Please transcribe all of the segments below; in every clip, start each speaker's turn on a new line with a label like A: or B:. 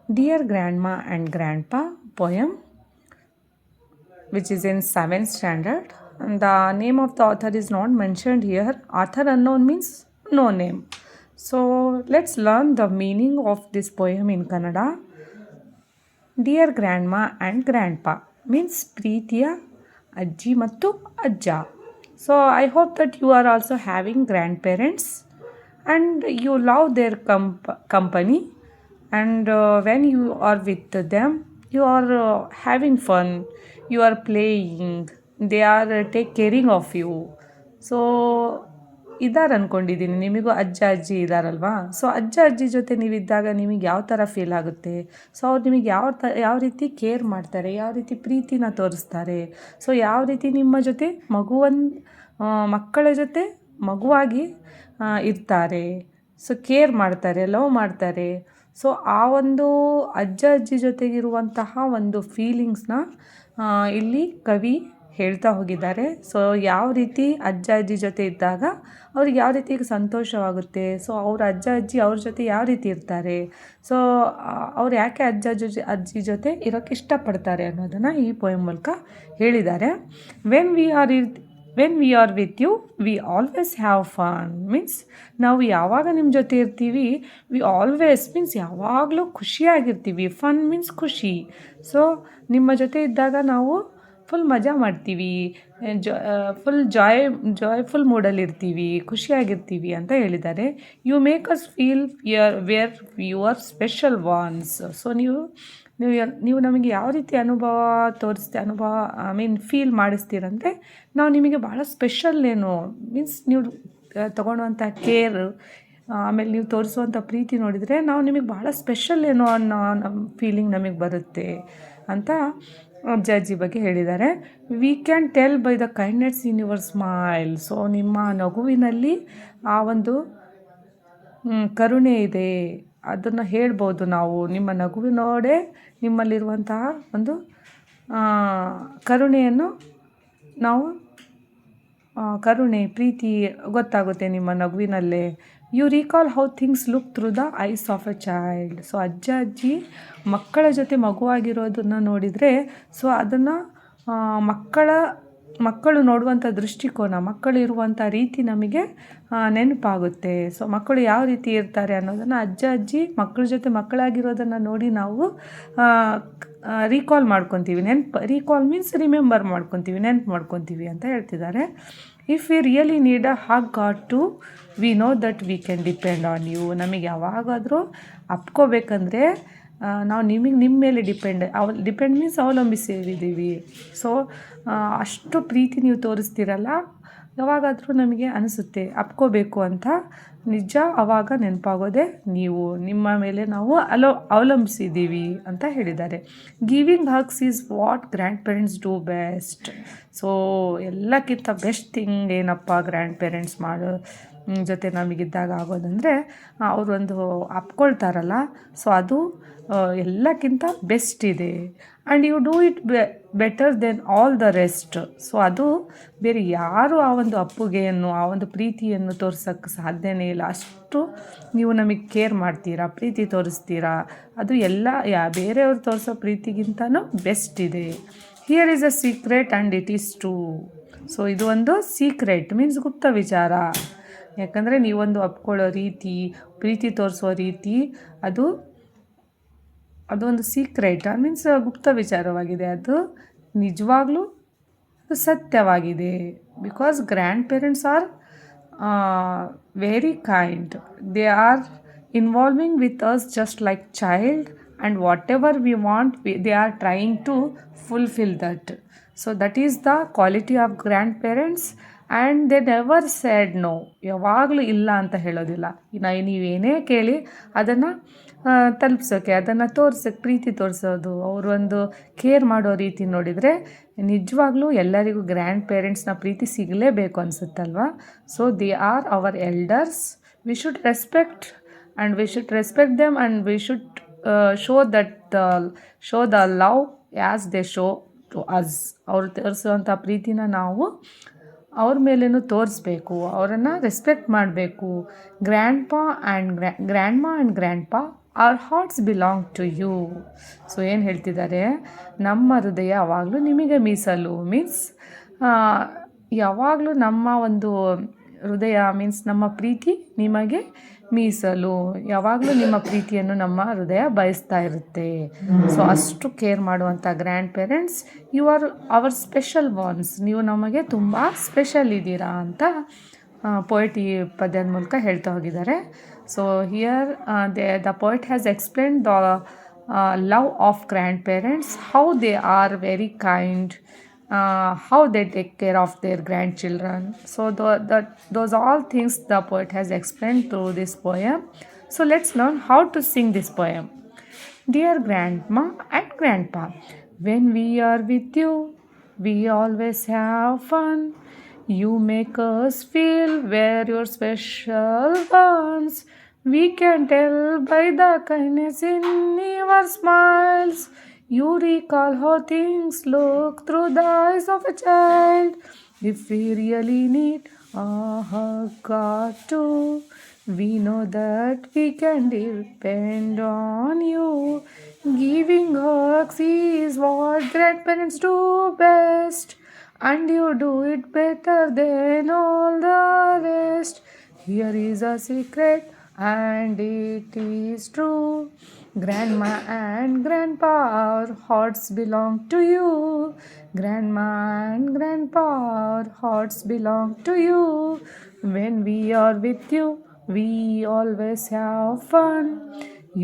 A: Dear Grandma and Grandpa poem, which is in 7th standard. And the name of the author is not mentioned here. Author unknown means no name. So let's learn the meaning of this poem in Kannada. Dear Grandma and Grandpa means ಪ್ರೀತಿಯ ಅಜ್ಜಿ ಮತ್ತು ಅಜ್ಜ. So I hope that you are also having grandparents and you love their company, and when you are with them you are having fun, you are playing, they are take caring of you. So ಇದ್ದಾರೆ ಅಂದ್ಕೊಂಡಿದ್ದೀನಿ, ನಿಮಗೂ ಅಜ್ಜ ಅಜ್ಜಿ ಇದ್ದಾರಲ್ವಾ. So ಅಜ್ಜ ಅಜ್ಜಿ ಜೊತೆ ನೀವಿದ್ದಾಗ ನಿಮಗೆ ಯಾವ ಥರ ಫೀಲ್ ಆಗುತ್ತೆ? ಸೊ ಅವ್ರು ನಿಮಗೆ ಯಾವ ರೀತಿ ಕೇರ್ ಮಾಡ್ತಾರೆ, ಯಾವ ರೀತಿ ಪ್ರೀತಿನ ತೋರಿಸ್ತಾರೆ, ಸೊ ಯಾವ ರೀತಿ ನಿಮ್ಮ ಜೊತೆ ಮಕ್ಕಳ ಜೊತೆ ಮಗುವಾಗಿ ಇರ್ತಾರೆ, ಸೊ ಕೇರ್ ಮಾಡ್ತಾರೆ, ಲವ್ ಮಾಡ್ತಾರೆ. ಸೊ ಆ ಒಂದು ಅಜ್ಜ ಅಜ್ಜಿ ಜೊತೆಗಿರುವಂತಹ ಒಂದು ಫೀಲಿಂಗ್ಸ್ನ ಇಲ್ಲಿ ಕವಿ ಹೇಳ್ತಾ ಹೋಗಿದ್ದಾರೆ. ಸೊ ಯಾವ ರೀತಿ ಅಜ್ಜ ಅಜ್ಜಿ ಜೊತೆ ಇದ್ದಾಗ ಅವ್ರಿಗೆ ಯಾವ ರೀತಿ ಸಂತೋಷವಾಗುತ್ತೆ, ಸೊ ಅವ್ರ ಅಜ್ಜ ಅಜ್ಜಿ ಅವ್ರ ಜೊತೆ ಯಾವ ರೀತಿ ಇರ್ತಾರೆ, ಸೊ ಅವ್ರು ಯಾಕೆ ಅಜ್ಜಿ ಜೊತೆ ಇರೋಕ್ಕೆ ಇಷ್ಟಪಡ್ತಾರೆ ಅನ್ನೋದನ್ನು ಈ ಪೋಯಮ್ ಮೂಲಕ ಹೇಳಿದ್ದಾರೆ. When we are with you we always have fun means ನಾವು ಯಾವಾಗ ನಿಮ್ಮ ಜೊತೆ ಇರ್ತೀವಿ, ವಿ ಆಲ್ವೇಸ್ ಮೀನ್ಸ್ ಯಾವಾಗಲೂ ಖುಷಿಯಾಗಿರ್ತೀವಿ. ಫನ್ ಮೀನ್ಸ್ ಖುಷಿ. ಸೊ ನಿಮ್ಮ ಜೊತೆ ಇದ್ದಾಗ ನಾವು ಫುಲ್ ಮಜಾ ಮಾಡ್ತೀವಿ, ಫುಲ್ ಜಾಯ್ಫುಲ್ ಮೂಡಲ್ಲಿರ್ತೀವಿ, ಖುಷಿಯಾಗಿರ್ತೀವಿ ಅಂತ ಹೇಳಿದ್ದಾರೆ. You make us feel where you are special ones. So ನೀವು ನಮಗೆ ಯಾವ ರೀತಿ ಫೀಲ್ ಮಾಡಿಸ್ತೀರಂದರೆ ನಾವು ನಿಮಗೆ ಭಾಳ ಸ್ಪೆಷಲ್ ಮೀನ್ಸ್ ನೀವು ತೊಗೊಳುವಂಥ ಕೇರ್, ಆಮೇಲೆ ನೀವು ತೋರಿಸುವಂಥ ಪ್ರೀತಿ ನೋಡಿದರೆ ನಾವು ನಿಮಗೆ ಭಾಳ ಸ್ಪೆಷಲ್ ಅನ್ನೋ ನಮ್ಮ ಫೀಲಿಂಗ್ ನಮಗೆ ಬರುತ್ತೆ ಅಂತ ಅಜ್ಜ ಅಜ್ಜಿ ಬಗ್ಗೆ ಹೇಳಿದ್ದಾರೆ. We can tell by the kindness in your smile. So ನಿಮ್ಮ ನಗುವಿನಲ್ಲಿ ಆ ಒಂದು ಕರುಣೆ ಇದೆ, ಅದನ್ನು ಹೇಳ್ಬೋದು ನಾವು. ನಿಮ್ಮ ನಗುವಿನೋಡೆ ನಿಮ್ಮಲ್ಲಿರುವಂತಹ ಒಂದು ಕರುಣೆಯನ್ನು ನಾವು ಪ್ರೀತಿ ಗೊತ್ತಾಗುತ್ತೆ ನಿಮ್ಮ ನಗುವಿನಲ್ಲೇ. You recall how things look through the eyes of a child. So ಅಜ್ಜ ಅಜ್ಜಿ ಮಕ್ಕಳ ಜೊತೆ ಮಗುವಾಗಿರೋದನ್ನು ನೋಡಿದರೆ, ಸೊ ಅದನ್ನು ಮಕ್ಕಳು ನೋಡುವಂಥ ದೃಷ್ಟಿಕೋನ, ಮಕ್ಕಳು ಇರುವಂಥ ರೀತಿ ನಮಗೆ ನೆನಪಾಗುತ್ತೆ. ಸೊ ಮಕ್ಕಳು ಯಾವ ರೀತಿ ಇರ್ತಾರೆ ಅನ್ನೋದನ್ನು ಅಜ್ಜ ಅಜ್ಜಿ ಮಕ್ಕಳ ಜೊತೆ ಮಕ್ಕಳಾಗಿರೋದನ್ನು ನೋಡಿ ನಾವು ರೀಕಾಲ್ ಮಾಡ್ಕೊತೀವಿ. ರೀಕಾಲ್ ಮೀನ್ಸ್ ರಿಮೆಂಬರ್ ಮಾಡ್ಕೊತೀವಿ, ನೆನಪು ಮಾಡ್ಕೊತೀವಿ ಅಂತ ಹೇಳ್ತಿದ್ದಾರೆ. If we really need a hug or two we know that we can depend on you. ನಮಗೆ ಯಾವಾಗಾದರೂ ಅಪ್ಕೋಬೇಕಂದ್ರೆ ನಾವು ನಿಮ್ಮ ಮೇಲೆ ಡಿಪೆಂಡ್ ಮೀನ್ಸ್ ಅವಲಂಬಿಸಿದ್ದೀವಿ. ಸೊ ಅಷ್ಟು ಪ್ರೀತಿ ನೀವು ತೋರಿಸ್ತೀರಲ್ಲ, ಯಾವಾಗಾದರೂ ನಮಗೆ ಅನಿಸುತ್ತೆ ಅಪ್ಕೋಬೇಕು ಅಂತ. ನಿಜ ಅವಾಗ ನೆನಪಾಗೋದೆ ನೀವು, ನಿಮ್ಮ ಮೇಲೆ ನಾವು ಅವಲಂಬಿಸಿದ್ದೀವಿ ಅಂತ ಹೇಳಿದ್ದಾರೆ. Giving hugs is what grandparents do best. So ಎಲ್ಲಕ್ಕಿಂತ ಬೆಸ್ಟ್ ಥಿಂಗ್ ಏನಪ್ಪ ಗ್ರ್ಯಾಂಡ್ ಪೇರೆಂಟ್ಸ್ ಜೊತೆ ನಮಗಿದ್ದಾಗ ಆಗೋದಂದರೆ ಅವರೊಂದು ಅಪ್ಕೊಳ್ತಾರಲ್ಲ, ಸೊ ಅದು ಎಲ್ಲಕ್ಕಿಂತ ಬೆಸ್ಟ್ ಇದೆ. And you do it better than all the rest. So ಅದು ಬೇರೆ ಯಾರು ಆ ಒಂದು ಅಪ್ಪುಗೆಯನ್ನು, ಆ ಒಂದು ಪ್ರೀತಿಯನ್ನು ತೋರ್ಸೋಕ್ಕೆ ಸಾಧ್ಯನೇ ಇಲ್ಲ. ಅಷ್ಟು ನೀವು ನಮಗೆ ಕೇರ್ ಮಾಡ್ತೀರಾ, ಪ್ರೀತಿ ತೋರಿಸ್ತೀರಾ. ಅದು ಬೇರೆಯವ್ರು ತೋರಿಸೋ ಪ್ರೀತಿಗಿಂತನೂ ಬೆಸ್ಟ್ ಇದೆ. Here is a secret and it is true. So ಇದು ಒಂದು ಸೀಕ್ರೆಟ್ ಮೀನ್ಸ್ ಗುಪ್ತ ವಿಚಾರ. ಯಾಕಂದರೆ ನೀವೊಂದು ಅಪ್ಕೊಳ್ಳೋ ರೀತಿ, ಪ್ರೀತಿ ತೋರಿಸೋ ರೀತಿ ಅದೊಂದು ಸೀಕ್ರೆಟ್ ಮೀನ್ಸ್ ಗುಪ್ತ ವಿಚಾರವಾಗಿದೆ. ಅದು ನಿಜವಾಗ್ಲೂ ಅದು ಸತ್ಯವಾಗಿದೆ. Because grandparents are very kind. They are involving with us just like child, and whatever we want they are trying to fulfil that. So that is the quality of grandparents. And they never sad no. ಯಾವಾಗಲೂ ಇಲ್ಲ ಅಂತ ಹೇಳೋದಿಲ್ಲ. ನೀವೇನೇ ಕೇಳಿ ಅದನ್ನು ತಲುಪಿಸೋಕ್ಕೆ, ಅದನ್ನು ತೋರ್ಸೋಕ್ಕೆ, ಪ್ರೀತಿ ತೋರಿಸೋದು, ಅವರೊಂದು ಕೇರ್ ಮಾಡೋ ರೀತಿ ನೋಡಿದರೆ ನಿಜವಾಗ್ಲೂ ಎಲ್ಲರಿಗೂ ಗ್ರ್ಯಾಂಡ್ ಪೇರೆಂಟ್ಸ್ನ ಪ್ರೀತಿ ಸಿಗಲೇಬೇಕು ಅನಿಸುತ್ತಲ್ವ. So they are our elders. We should respect them and we should show the love as they show to us. ಅವರು ತೋರಿಸುವಂಥ ಪ್ರೀತಿನ ನಾವು ಅವ್ರ ಮೇಲೇನೂ ತೋರಿಸ್ಬೇಕು, ಅವರನ್ನು ರೆಸ್ಪೆಕ್ಟ್ ಮಾಡಬೇಕು. ಗ್ರ್ಯಾಂಡ್ ಮಾ ಆ್ಯಂಡ್ ಗ್ರ್ಯಾಂಡ್ ಪಾ our hearts belong to you. So ಏನು ಹೇಳ್ತಿದ್ದಾರೆ, ನಮ್ಮ ಹೃದಯ ಯಾವಾಗಲೂ ನಿಮಗೆ ಮೀಸಲು. ಮೀನ್ಸ್ ಯಾವಾಗಲೂ ನಮ್ಮ ಒಂದು ಹೃದಯ ಮೀನ್ಸ್ ನಮ್ಮ ಪ್ರೀತಿ ನಿಮಗೆ ಮೀಸಲು. ಯಾವಾಗಲೂ ನಿಮ್ಮ ಪ್ರೀತಿಯನ್ನು ನಮ್ಮ ಹೃದಯ ಬಯಸ್ತಾ ಇರುತ್ತೆ. ಸೊ ಅಷ್ಟು ಕೇರ್ ಮಾಡುವಂಥ grandparents, you are our special ones. ನೀವು ನಮಗೆ ತುಂಬ ಸ್ಪೆಷಲ್ ಇದ್ದೀರಾ ಅಂತ ಪೊಯೆಟ್ ಈ ಪದ್ಯದ ಮೂಲಕ ಹೇಳ್ತಾ ಹೋಗಿದ್ದಾರೆ. So here the poet has explained the love of grand parents, how they are very kind, how they take care of their grandchildren. So those all things the poet has explained through this poem. So let's learn how to sing this poem. Dear grandma and grandpa, when we are with you, we always have fun. You make us feel we're your special ones. We can tell by the kindness in your smiles. You recall how things look through the eyes of a child. If we really need a hug or two, we know that we can depend on you. Giving hugs is what grandparents do best, and you do it better than all the rest. Here is a secret, and it is true. Grandma and grandpa, our hearts belong to you. Grandma and grandpa, our hearts belong to you. When we are with you, we always have fun.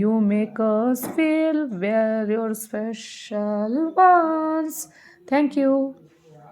A: You make us feel we're your special ones. Thank you.